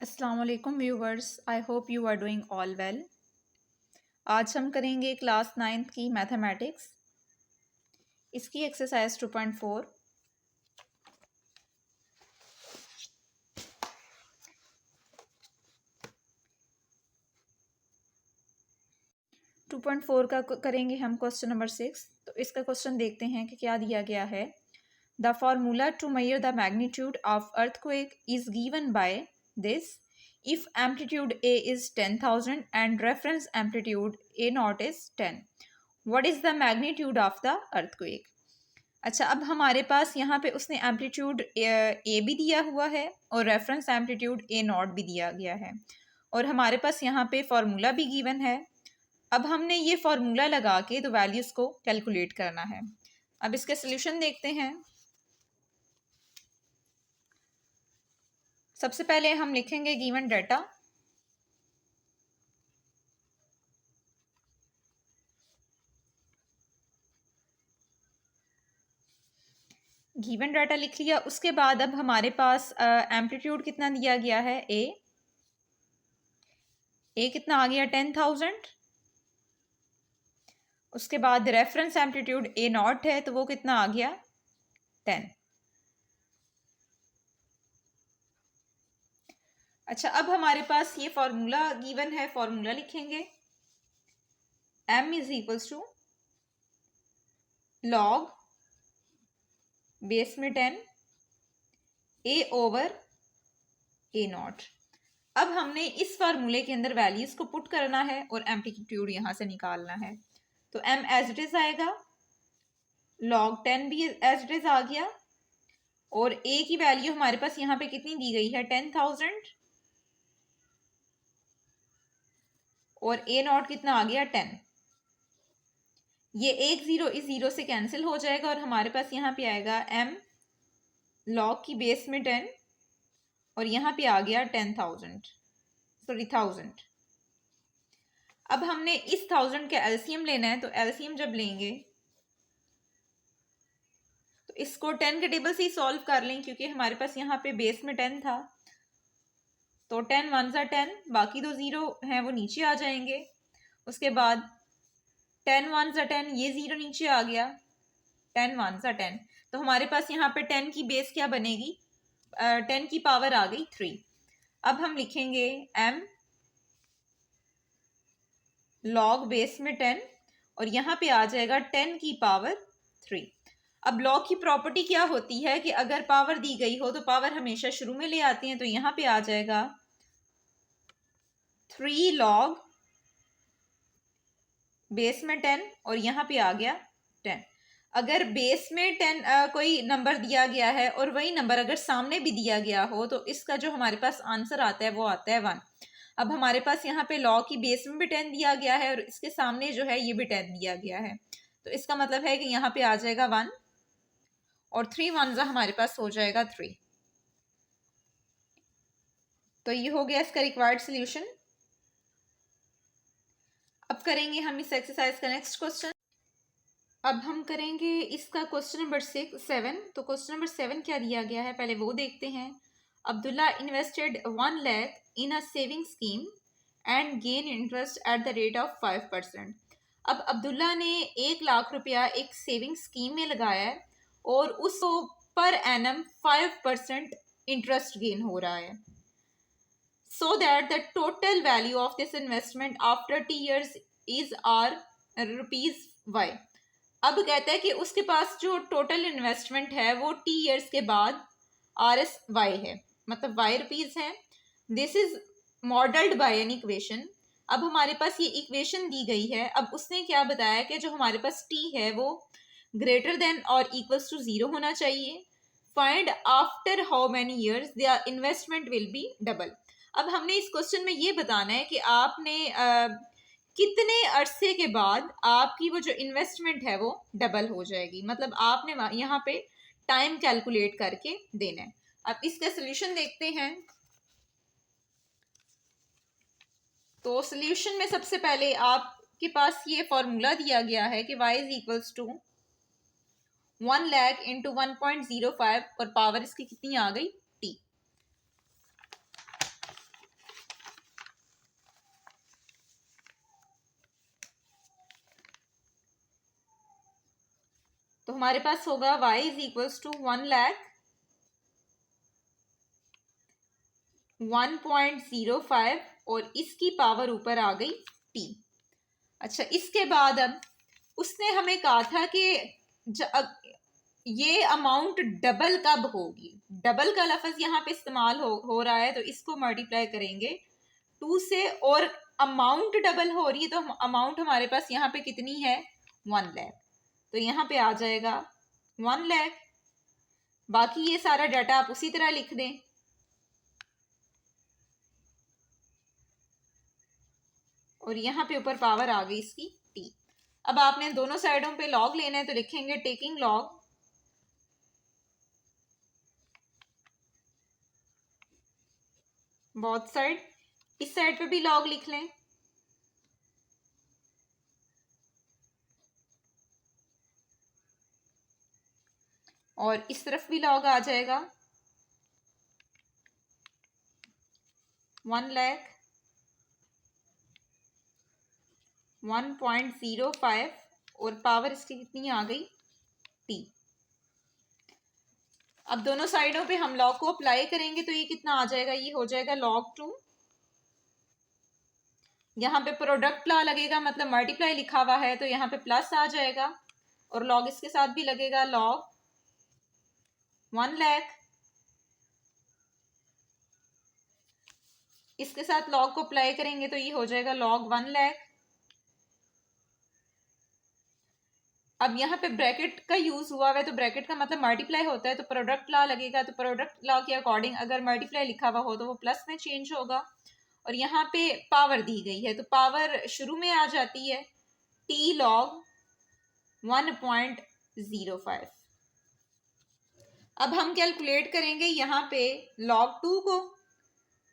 अस्सलाम वालेकुम viewers, I hope you are doing all well. आज हम करेंगे क्लास 9th की मैथमेटिक्स, इसकी एक्सरसाइज 2.4। 2.4 का करेंगे हम क्वेश्चन नंबर 6। तो इसका क्वेश्चन देखते हैं कि क्या दिया गया है। The formula to measure the magnitude of earthquake is given by this if amplitude A is 10,000 and reference amplitude A0 is 10, what is the magnitude of the earthquake? अच्छा, अब हमारे पास यहाँ पे उसने एम्पलीट्यूड ए भी दिया हुआ है और रेफरेंस एम्पलीट्यूड ए नॉट भी दिया गया है और हमारे पास यहाँ पे फार्मूला भी गिवन है। अब हमने ये फार्मूला लगा के तो वैल्यूज़ को कैलकुलेट करना है। अब इसके सोल्यूशन देखते हैं। सबसे पहले हम लिखेंगे गिवन डाटा। गिवन डाटा लिख लिया, उसके बाद अब हमारे पास एम्पलीट्यूड कितना दिया गया है, ए कितना आ गया 10,000। उसके बाद रेफरेंस एम्पलीट्यूड ए नॉट है तो वो कितना आ गया 10। अच्छा, अब हमारे पास ये फॉर्मूला गिवन है, फॉर्मूला लिखेंगे m is equals to log base में 10 a ओवर ए नॉट। अब हमने इस फार्मूले के अंदर वैल्यूज को पुट करना है और एम्पलीट्यूड यहां से निकालना है। तो m एज इट इज आएगा, log 10 भी एज इट इज आ गया और a की वैल्यू हमारे पास यहाँ पे कितनी दी गई है 10,000 और a नॉट कितना आ गया 10। ये एक जीरो इस जीरो से कैंसिल हो जाएगा और हमारे पास यहाँ पे आएगा m log की बेस में 10 और यहाँ पे आ गया 10,000। अब हमने इस 1000 का एलसीएम लेना है, तो एलसीएम जब लेंगे तो इसको 10 के टेबल से ही सॉल्व कर लें क्योंकि हमारे पास यहाँ पे बेस में 10 था। तो 10 1 ज़ा 10, बाकी दो जीरो हैं वो नीचे आ जाएंगे। उसके बाद 10 1 ज़ा 10, ये जीरो नीचे आ गया, 10 1 ज़ा 10। तो हमारे पास यहाँ पे 10 की बेस क्या बनेगी, 10 की पावर आ गई 3। अब हम लिखेंगे m log बेस में 10 और यहाँ पे आ जाएगा 10 की पावर 3। अब log की प्रॉपर्टी क्या होती है कि अगर पावर दी गई हो तो पावर हमेशा शुरू में ले आती हैं। तो यहाँ पे आ जाएगा 3 log बेस में 10 और यहाँ पे आ गया 10। अगर बेस में 10 कोई नंबर दिया गया है और वही नंबर अगर सामने भी दिया गया हो तो इसका जो हमारे पास आंसर आता है वो आता है 1। अब हमारे पास यहाँ पे log की बेस में भी 10 दिया गया है और इसके सामने जो है ये भी 10 दिया गया है, तो इसका मतलब है कि यहाँ पे आ जाएगा 1 और 3 1 हमारे पास हो जाएगा 3। तो ये हो गया इसका रिक्वायर्ड सोल्यूशन। अब करेंगे हम इस एक्सरसाइज का नेक्स्ट क्वेश्चन। अब हम करेंगे इसका क्वेश्चन नंबर 7। तो क्वेश्चन नंबर 7 क्या दिया गया है पहले वो देखते हैं। Abdullah invested 1 lakh in a saving scheme and gain interest at the rate of 5%। अब अब्दुल्ला ने 1 लाख रुपया एक सेविंग स्कीम में लगाया है और उसको पर एनम 5% इंटरेस्ट गेन हो रहा है। So that the total value of this investment after 2 years is rupees y। अब कहता है कि उसके पास जो टोटल इन्वेस्टमेंट है वो टी ईयर्स के बाद RSY है, मतलब y रुपीज है। This is modelled by an equation. अब हमारे पास ये इक्वेशन दी गई है। अब उसने क्या बताया कि जो हमारे पास t है वो ग्रेटर देन और इक्वल्स टू 0 होना चाहिए। Find after how many years the investment will be double. अब हमने इस क्वेश्चन में ये बताना है कि आपने कितने अरसे के बाद आपकी वो जो इन्वेस्टमेंट है वो डबल हो जाएगी, मतलब आपने यहाँ पे टाइम कैलकुलेट करके देना है। अब इसका सोल्यूशन देखते हैं। तो सोल्यूशन में सबसे पहले आपके पास ये फॉर्मूला दिया गया है कि y is equals to 1 lakh into 1.05 और पावर इसकी कितनी आ गई t। हमारे पास होगा y इज इक्वल्स टू 1,01,05 और इसकी पावर ऊपर आ गई t। अच्छा, इसके बाद अब उसने हमें कहा था कि ये अमाउंट डबल कब होगी। डबल का लफ्ज यहाँ पे इस्तेमाल हो रहा है, तो इसको मल्टीप्लाई करेंगे 2 से, और अमाउंट डबल हो रही है, तो अमाउंट हमारे पास यहाँ पे कितनी है 1 लाख, तो यहाँ पे आ जाएगा 1 लाख। बाकी ये सारा डाटा आप उसी तरह लिख दें। और यहाँ पे ऊपर पावर आ गई इसकी t। अब आपने दोनों साइडों पे लॉग लेना है, तो लिखेंगे टेकिंग लॉग बोथ साइड। इस साइड पे भी लॉग लिख लें, और इस तरफ भी लॉग आ जाएगा 1 लाख 1.05 और पावर इसकी कितनी आ गई t। अब दोनों साइडों पे हम लॉग को अप्लाई करेंगे, तो ये कितना आ जाएगा, ये हो जाएगा log 2। यहाँ पे प्रोडक्ट लॉ लगेगा, मतलब मल्टीप्लाई लिखा हुआ है, तो यहाँ पे प्लस आ जाएगा, और लॉग इसके साथ भी लगेगा log 1 लाख। इसके साथ लॉग को अप्लाई करेंगे, तो ये हो जाएगा log 1 लाख। अब यहाँ पे ब्रैकेट का यूज हुआ है, तो ब्रैकेट का मतलब मल्टीप्लाई होता है, तो प्रोडक्ट लॉ लगेगा, तो प्रोडक्ट लॉ के अकॉर्डिंग अगर मल्टीप्लाई लिखा हुआ हो तो वो प्लस में चेंज होगा। और यहाँ पे पावर दी गई है, तो पावर शुरू में आ जाती है t log 1.05। अब हम कैलकुलेट करेंगे यहाँ पे log 2 को,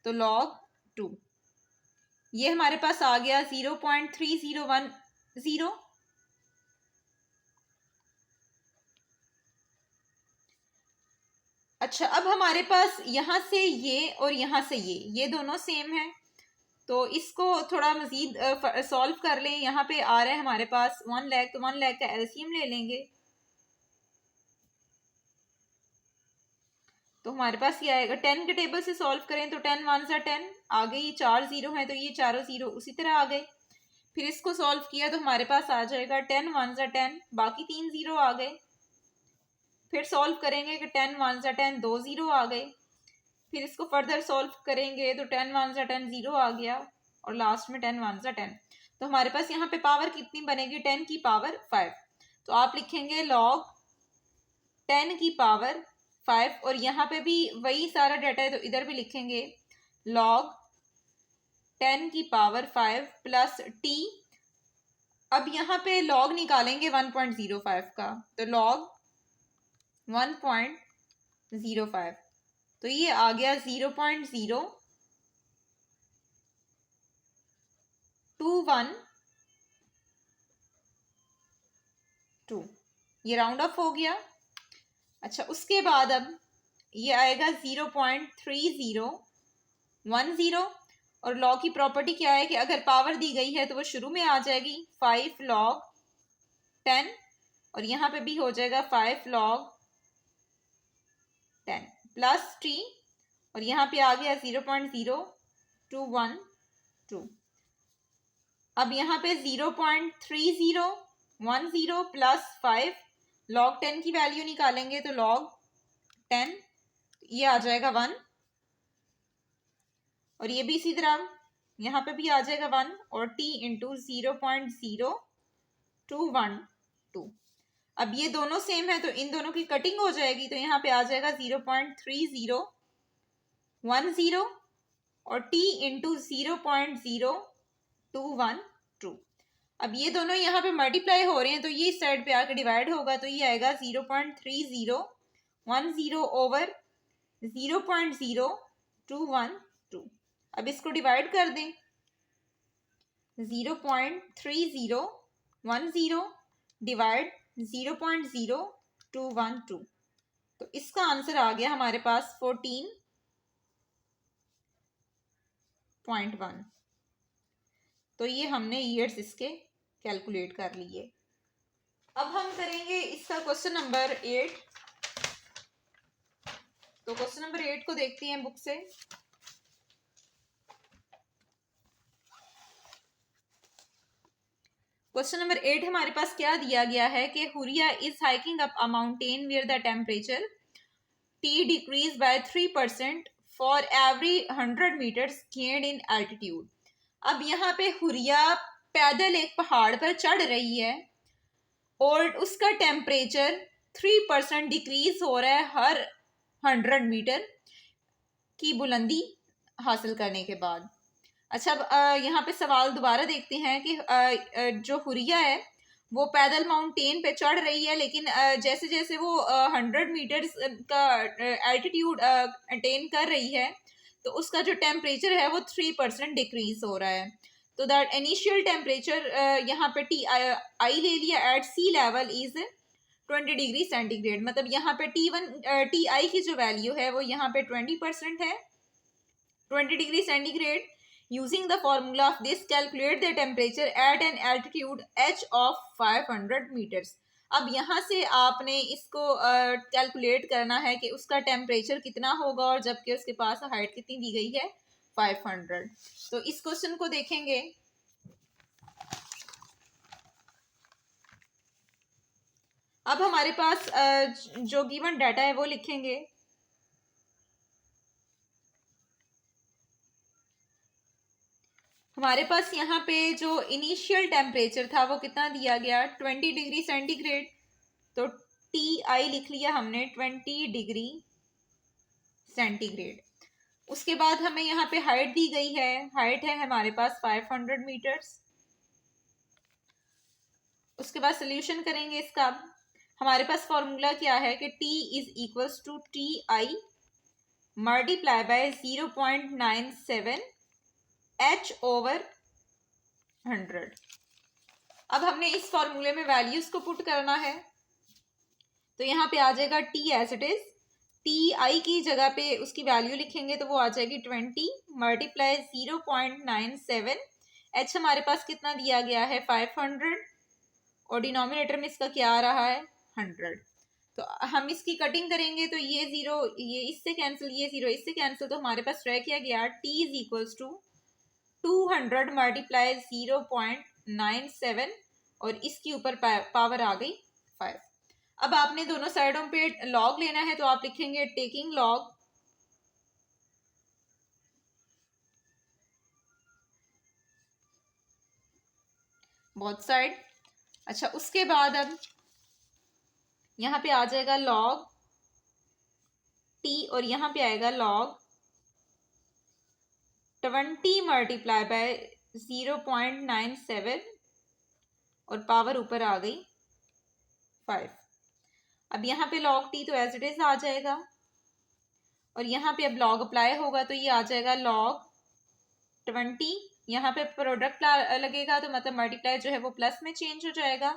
तो log 2 ये हमारे पास आ गया 0.3010। अच्छा, अब हमारे पास यहाँ से ये और यहाँ से ये दोनों सेम है, तो इसको थोड़ा मजीद सॉल्व कर लें। यहाँ पे आ रहा है हमारे पास 1 लाख, तो 1 लाख का एलसीएम ले लेंगे, तो हमारे पास ये आएगा 10 के टेबल से सॉल्व करें तो 10 1 सा 10 आ गई, 4 जीरो हैं, तो ये चारों जीरो उसी तरह आ गए। फिर इसको सॉल्व किया तो हमारे पास आ जाएगा 10 1 सा 10, बाकी 3 जीरो आ गए। फिर सॉल्व करेंगे कि 10 1 सा 10, 2 जीरो आ गए। फिर इसको फर्दर सॉल्व करेंगे तो 10 1 सा 10 जीरो आ गया, और लास्ट में 10 1 सा 10। तो हमारे पास यहाँ पे पावर कितनी बनेगी, 10 की पावर 5। तो आप लिखेंगे log 10 की पावर 5, और यहाँ पे भी वही सारा डाटा है, तो इधर भी लिखेंगे log 10 की पावर 5 प्लस t। अब यहाँ पे log निकालेंगे 1.05 का, तो log 1.05, तो ये आ गया 0.0212, ये राउंड ऑफ हो गया। अच्छा, उसके बाद अब ये आएगा 0.3010, और लॉग की प्रॉपर्टी क्या है कि अगर पावर दी गई है तो वो शुरू में आ जाएगी 5 log 10, और यहाँ पे भी हो जाएगा 5 log 10 प्लस t, और यहाँ पे आ गया 0.0212। अब यहाँ पे 0.3010 प्लस 5 log 10 की वैल्यू निकालेंगे, तो log 10 ये आ जाएगा 1, और ये भी इसी तरह यहाँ पे भी आ जाएगा 1, और t इंटू 0.0212। अब ये दोनों सेम है, तो इन दोनों की कटिंग हो जाएगी, तो यहाँ पे आ जाएगा 0.3010, और t इंटू 0.0212। अब ये दोनों यहाँ पे मल्टीप्लाई हो रहे हैं, तो ये इस साइड पे आकर डिवाइड होगा, तो ये आएगा 0.3010 ओवर 0.0212। अब इसको डिवाइड कर दें, 0.3010 डिवाइड 0.0212, तो इसका आंसर आ गया हमारे पास 14.1। तो ये हमने ईयर्स इसके कैलकुलेट कर लिए। अब हम करेंगे इसका क्वेश्चन नंबर 8। तो क्वेश्चन नंबर 8 को देखते हैं बुक से। क्वेश्चन नंबर 8 हमारे पास क्या दिया गया है कि हुरिया is hiking up a mountain where the temperature T decreases by 3% for every 100 metres gained in altitude. अब यहाँ पे हुरिया पैदल एक पहाड़ पर चढ़ रही है और उसका टेम्परेचर 3% डिक्रीज हो रहा है हर 100 मीटर की बुलंदी हासिल करने के बाद। अच्छा, अब यहाँ पे सवाल दोबारा देखते हैं कि जो हुरिया है वो पैदल माउंटेन पे चढ़ रही है, लेकिन जैसे जैसे वो 100 मीटर्स का एल्टीट्यूड अटेन कर रही है तो उसका जो टेम्परेचर है वो 3% डिक्रीज हो रहा है। तो दैट इनिशियल टेम्परेचर यहाँ पे टी आई ले लिया at sea level is 20 degree centigrade. मतलब यहाँ पे टी आई की जो वैल्यू है वो यहाँ पे 20% है, 20 degree centigrade. Using the formula of this, calculate the temperature at an altitude h of 500 meters। अब यहाँ से आपने इसको कैलकुलेट करना है कि उसका टेम्परेचर कितना होगा और जबकि उसके पास हाइट कितनी दी गई है 500। तो इस क्वेश्चन को देखेंगे। अब हमारे पास जो गिवन डाटा है वो लिखेंगे। हमारे पास यहाँ पे जो इनिशियल टेम्परेचर था वो कितना दिया गया 20 डिग्री सेंटीग्रेड। तो टी आई लिख लिया हमने 20 डिग्री सेंटीग्रेड। उसके बाद हमें यहाँ पे हाइट दी गई है, हाइट है हमारे पास 500 मीटर्स। उसके बाद सोल्यूशन करेंगे इसका। हमारे पास फॉर्मूला क्या है कि T is equals to T I multiply by 0.97 h over 100। अब हमने इस फॉर्मूले में वैल्यूज को पुट करना है तो यहाँ पे आ जाएगा T as it is. T I की जगह पे उसकी वैल्यू लिखेंगे तो वो आ जाएगी 20 मल्टीप्लाई 0.97। h हमारे पास कितना दिया गया है 500 और डिनोमिनेटर में इसका क्या आ रहा है 100। तो हम इसकी कटिंग करेंगे तो ये जीरो ये इससे कैंसिल, ये जीरो इससे कैंसिल, तो हमारे पास रह क्या गया t is equals to 200 multiply 0.97 और इसके ऊपर पावर आ गई 5। अब आपने दोनों साइडों पे लॉग लेना है तो आप लिखेंगे टेकिंग लॉग बोथ साइड। अच्छा, उसके बाद अब यहाँ पे आ जाएगा लॉग टी और यहाँ पे आएगा लॉग 20 मल्टीप्लाई बाय 0.97 और पावर ऊपर आ गई 5। अब यहाँ पे log t तो एज इट इज आ जाएगा और यहाँ पे अब log अप्लाई होगा तो ये आ जाएगा log 20। यहाँ पे प्रोडक्ट लगेगा तो मतलब मल्टीप्लाई जो है वो प्लस में चेंज हो जाएगा,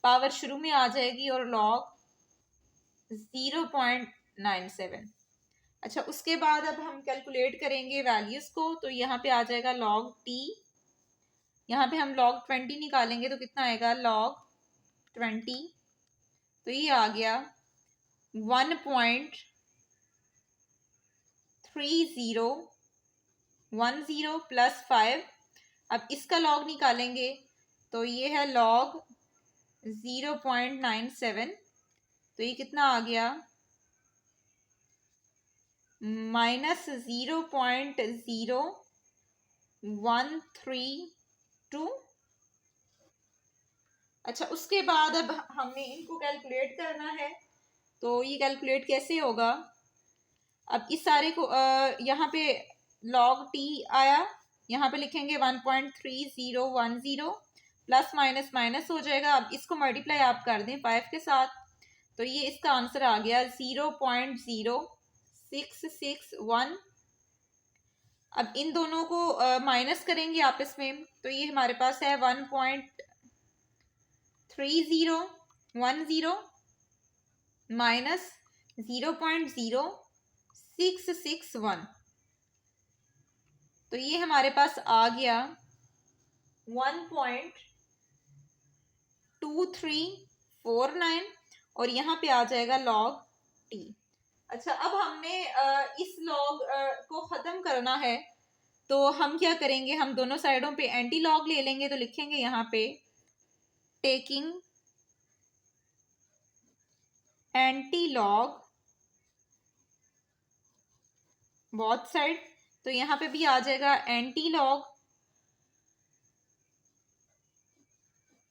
पावर शुरू में आ जाएगी और log 0.97। अच्छा, उसके बाद अब हम कैलकुलेट करेंगे वैल्यूज को तो यहाँ पे आ जाएगा log t। यहाँ पे हम log 20 निकालेंगे तो कितना आएगा log 20। तो ये आ गया 1.3010 प्लस 5। अब इसका log निकालेंगे तो ये है log 0.97। तो ये कितना आ गया माइनस 0.0132। अच्छा, उसके बाद अब हमने इनको कैलकुलेट करना है तो ये कैलकुलेट कैसे होगा। अब इस सारे को यहाँ पे log t आया, यहाँ पे लिखेंगे 1.3010 प्लस माइनस माइनस हो जाएगा। अब इसको मल्टीप्लाई आप कर दें 5 के साथ तो ये इसका आंसर आ गया 0.0661। अब इन दोनों को माइनस करेंगे आपस में तो ये हमारे पास है 1.3010 माइनस 0.0661। तो ये हमारे पास आ गया 1.23 49 और यहाँ पे आ जाएगा log t। अच्छा, अब हमने इस log को ख़त्म करना है तो हम क्या करेंगे, हम दोनों साइडों पे एंटी लॉग ले लेंगे। तो लिखेंगे यहाँ पे taking anti log both side. तो यहाँ पे भी आ जाएगा एंटी लॉग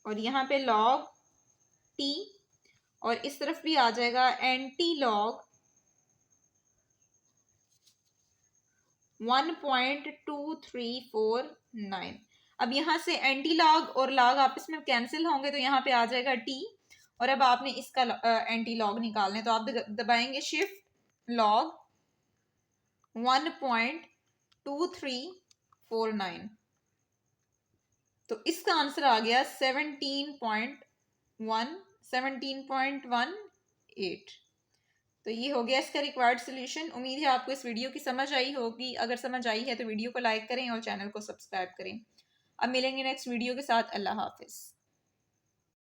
और यहाँ पे log t और इस तरफ भी आ जाएगा एंटी लॉग 1.2349। अब यहाँ से एंटी लॉग और लॉग आपस में कैंसिल होंगे तो यहाँ पे आ जाएगा t और अब आपने इसका एंटी लॉग निकालना है तो आप दबाएंगे शिफ्ट लॉग 1.2349। तो इसका आंसर आ गया 17.18। तो ये हो गया इसका रिक्वायर्ड सोल्यूशन। उम्मीद है आपको इस वीडियो की समझ आई होगी। अगर समझ आई है तो वीडियो को लाइक करें और चैनल को सब्सक्राइब करें। अब मिलेंगे नेक्स्ट वीडियो के साथ। अल्लाह हाफिज़।